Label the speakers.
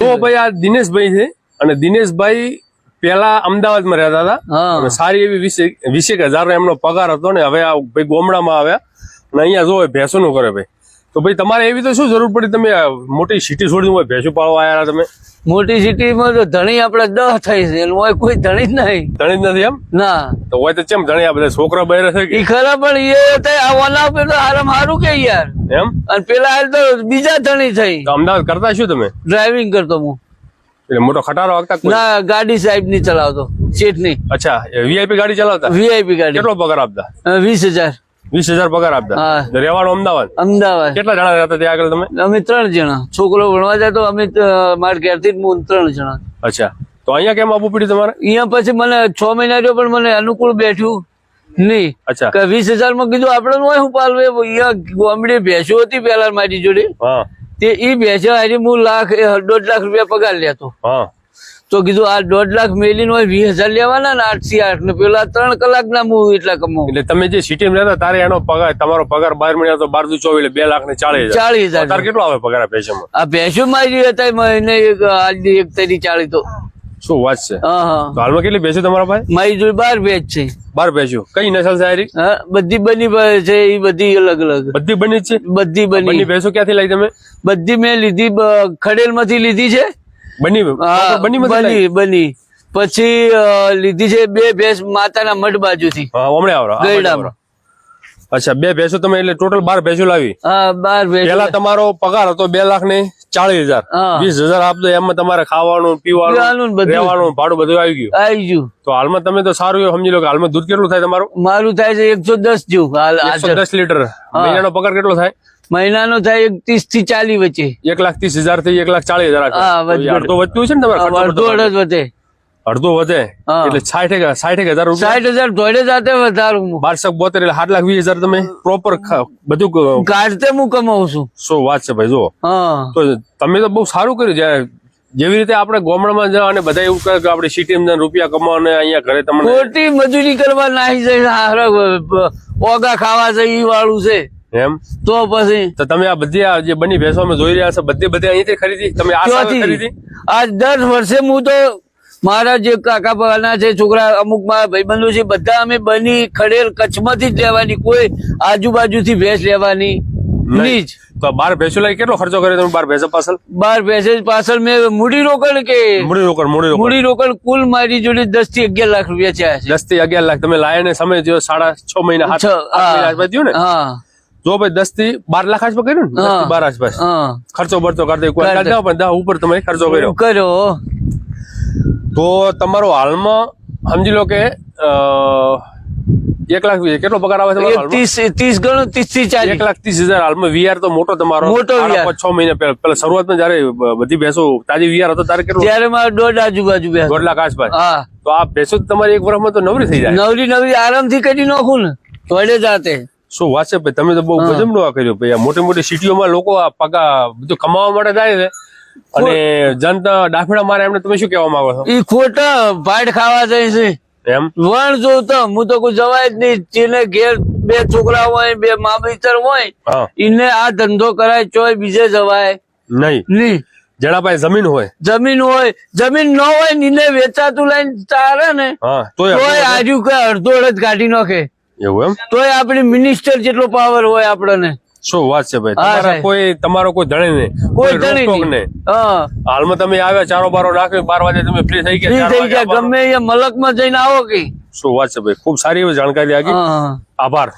Speaker 1: તો ભાઈ આ દિનેશભાઈ છે અને દિનેશભાઈ પેલા અમદાવાદમાં રહેતા હતા અને સારી એવી 20,000 એમનો પગાર હતો ને હવે આ ભાઈ ગોમડામાં આવ્યા અને અહીંયા જો ભેંસોનું કરે ભાઈ. તો ભાઈ તમારે એવી તો શું જરૂર પડી, તમે મોટી સિટી છોડી ભેંસો પાળવા આવ્યા તમે?
Speaker 2: મોટી સિટીમાં તો ધણી આપડે 10 થઈ છે, હોય કોઈ ધણી જ નહીં.
Speaker 1: ધણી જ નથી એમ?
Speaker 2: ના
Speaker 1: તો હોય તો કેમ ધણી? આ બધા છોકરા બહેરા છે
Speaker 2: ઈ ખરા, પણ એ આવવાના તો હારામાં હારું કે યાર
Speaker 1: એમ.
Speaker 2: અને પેલા હાલ તો બીજા ધણી થઈ.
Speaker 1: તો અમદાવાદ કરતા શું તમે?
Speaker 2: ડ્રાઇવિંગ કરતો હું.
Speaker 1: એટલે મોટો ખટારો વાગતા?
Speaker 2: ના, ગાડી સાહેબ ની ચલાવતો, સીટ ની.
Speaker 1: અચ્છા, વીઆઈપી ગાડી ચલાવતા?
Speaker 2: વીઆઈપી ગાડી.
Speaker 1: કેટલો પગાર આપતા?
Speaker 2: 20,000.
Speaker 1: 20,000 પગાર આપતા. રહેવાનું અમદાવાદ?
Speaker 2: અમદાવાદ.
Speaker 1: કેટલા જણા રહેતા ત્યાં આગળ તમે?
Speaker 2: અમે 3 જણા. છોકરો ભણવા જતો, અમે મારા ઘેરથી જ 3 જણા.
Speaker 1: અચ્છા, તો અહીંયા કેમ આવવું પડ્યું તમારે?
Speaker 2: અહીંયા પછી મને 6 મહિના રહ્યો પણ મને અનુકૂળ બેઠ્યું નહીં.
Speaker 1: અચ્છા,
Speaker 2: 20,000 માં કીધું આપડે હું પાલવે. અહીંયા ગોમડી ભેંસો હતી પેલા મારી જોડે,
Speaker 1: હા,
Speaker 2: તે ઈ ભેંસો હારી હું 1.5 લાખ રૂપિયા પગાર લેતો.
Speaker 1: હા,
Speaker 2: તો કીધું આ 1.5 લાખ મેલીને હોય 20,000 લેવાના ને 8 થી 8 ને પેલા 3 કલાકના હું એટલા કમાવું.
Speaker 1: એટલે તમે જે સિટીમાં રહેતા તારે એનો પગાર, તમારો પગાર 12 મહિના તો 12 દુ 24 એટલે 2,40,000. તારે કેટલો આવે પગાર આ ભેંસોમાં?
Speaker 2: આ ભેંસો મારી હતા મહિને આજની 1 તારી 40. તો
Speaker 1: શું વાત છે?
Speaker 2: હા,
Speaker 1: તો હાલમાં કેટલી ભેંસો તમારા પાસે?
Speaker 2: મારી જોડે 12 ભેંસ છે.
Speaker 1: 12 ભેંસો. કઈ નસલ છે આરી?
Speaker 2: હા, બધી બની છે, એ બધી અલગ અલગ.
Speaker 1: બધી બની જ છે?
Speaker 2: બધી બની
Speaker 1: ભેંસો ક્યાંથી લઈ તમે?
Speaker 2: બધી મેં લીધી ખડેલ માંથી લીધી છે. બની પછી લીધી છે 2 ભેંસ માતાના મઢ બાજુ થી.
Speaker 1: અચ્છા, 2 ભેંસો તમે એટલે ટોટલ 12 ભેંસો લાવી?
Speaker 2: હા, 12 ભેંસો.
Speaker 1: પેલા તમારો પગાર હતો 2,40,000. 20,000 આપતો, એમાં તમારે ખાવાનું પીવાનું રહેવાનું ભાડું બધું આવી ગયું. તો હાલમાં તમે તો સારું એવું સમજી લો કે હાલમાં દૂધ કેટલું થાય તમારું?
Speaker 2: મારું થાય છે 110 જેવું.
Speaker 1: 110 લીટર. મહિનાનો પગાર કેટલો થાય?
Speaker 2: મહિનાનો થાય 30 થી 40 વચ્ચે.
Speaker 1: 1,30,000 થી 1,40,000. અડધો વધતું છે ને તમારે?
Speaker 2: અડધો વધે.
Speaker 1: અડધો વધે એટલે 60,000 રૂપિયા.
Speaker 2: 60,000 ધોડે જાતે વધારું.
Speaker 1: 1272 એટલે 7,20,000 તમે પ્રોપર બધું
Speaker 2: કાઢતે હું કમાવું છું.
Speaker 1: શું વાત છે ભાઈ. જો તો તમે તો બહુ સારું કર્યું. જયારે જેવી રીતે આપણે ગામડામાં જવા અને બધા એવું કરે કે આપણે સિટીમાં રૂપિયા કમાવાને અહીંયા ઘરે તમને
Speaker 2: ખોટી મજૂરી કરવા નાહી જાય, ઓગા ખાવા જાય ઈ વાળું છે
Speaker 1: એમ.
Speaker 2: તો પછી
Speaker 1: તો તમે આ બધી જે બની ભેંસો અમે જોઈ રહ્યા છે બધી અહીંથી ખરીદી તમે? આ ખરીદી
Speaker 2: આ 10 વર્ષે હું તો મારા જે કાકા બાના છે, છોકરા અમુક મારા ભાઈબંધો છે, બધા અમે બની ખડેલ કચ્છમાંથી જ લેવાની, કોઈ આજુબાજુથી ભેંસ લેવાની નહીં જ.
Speaker 1: તો 12 ભેંસો લઈ કેટલો ખર્ચો કર્યો તમે? 12 ભેંસો પાછળ?
Speaker 2: 12 ભેંસો પાછળ મેં મૂડી રોકડ કે મૂડી રોકડ કુલ મારી જોડે 10 થી 11 લાખ રૂપિયા થયા છે. 10
Speaker 1: થી 11 લાખ તમે લાયા ને સમય થયો 6.5 મહિના 8 મહિના થયું ને?
Speaker 2: હા,
Speaker 1: જો ભાઈ 10 થી 12 લાખ આસપાસ કર્યું ને? 10 થી 12 આસપાસ ખર્ચો બરતો કરતા કોઈ અંદાજ પણ 10 ઉપર તમે ખર્ચો કર્યો. તો તમારો હાલમાં સમજી લો કે 1 લાખ કેટલો પગાર આવે છે?
Speaker 2: 30 ગણો, 30 થી 40.
Speaker 1: 1,30,000 હાલમાં. વીઆર તો મોટો તમારો?
Speaker 2: મોટો.
Speaker 1: 6 મહિના પેલા શરૂઆતમાં જયારે બધી ભેંસો તાજી વીઆર હતો ત્યારે કેટલો?
Speaker 2: ત્યારે મારે 1.5 આજુબાજુ
Speaker 1: 1.5 લાખ આસપાસ.
Speaker 2: હા,
Speaker 1: તો આ ભેંસો તમારી 1 વર્ષમાં તો નવરી થઈ જાય?
Speaker 2: નવરી આરામથી કરી નાખું ને તોડે જાતે.
Speaker 1: શું વાત છે ભાઈ, તમે તો બહુ ગજબનો આ કર્યો ભાઈ. મોટી મોટી સિટીઓમાં લોકો આ પગા બધું કમાવા માટે જાય છે અને જનતા ડાફેડા મારે એમને તમે શું કહેવા માંગો છો?
Speaker 2: ઈ ખોટા ભાડ ખાવા જાય છે
Speaker 1: એમ.
Speaker 2: વણ જોતો હું તો કોઈ જવાય જ નહીં. જેને ઘેર 2 છોકરા હોય, 2 મામીતર હોય, એને આ ધંધો કરાય, ચોય બીજે જવાય નહીં.
Speaker 1: જેના પાસે જમીન હોય
Speaker 2: જમીન ન હોય એને વેચાતું લઈને ચાલે ને તોય આજુ કે અડધો અડધ કાઢી નાખે.
Speaker 1: એવું એમ?
Speaker 2: તોય આપડે મિનિસ્ટર જેટલો પાવર હોય આપણને.
Speaker 1: શું વાત છે ભાઈ. તમારો કોઈ ધણી નહીં,
Speaker 2: કોઈ ધણી નહીં.
Speaker 1: હાલમાં તમે આવ્યા, ચારો બારો નાખ્યો, 12 વાગે તમે ફ્રી થઈ ગયા.
Speaker 2: ગમે એ મલક માં જઈને આવો કે.
Speaker 1: શું વાત છે ભાઈ, ખૂબ સારી એવી જાણકારી આપી. આભાર.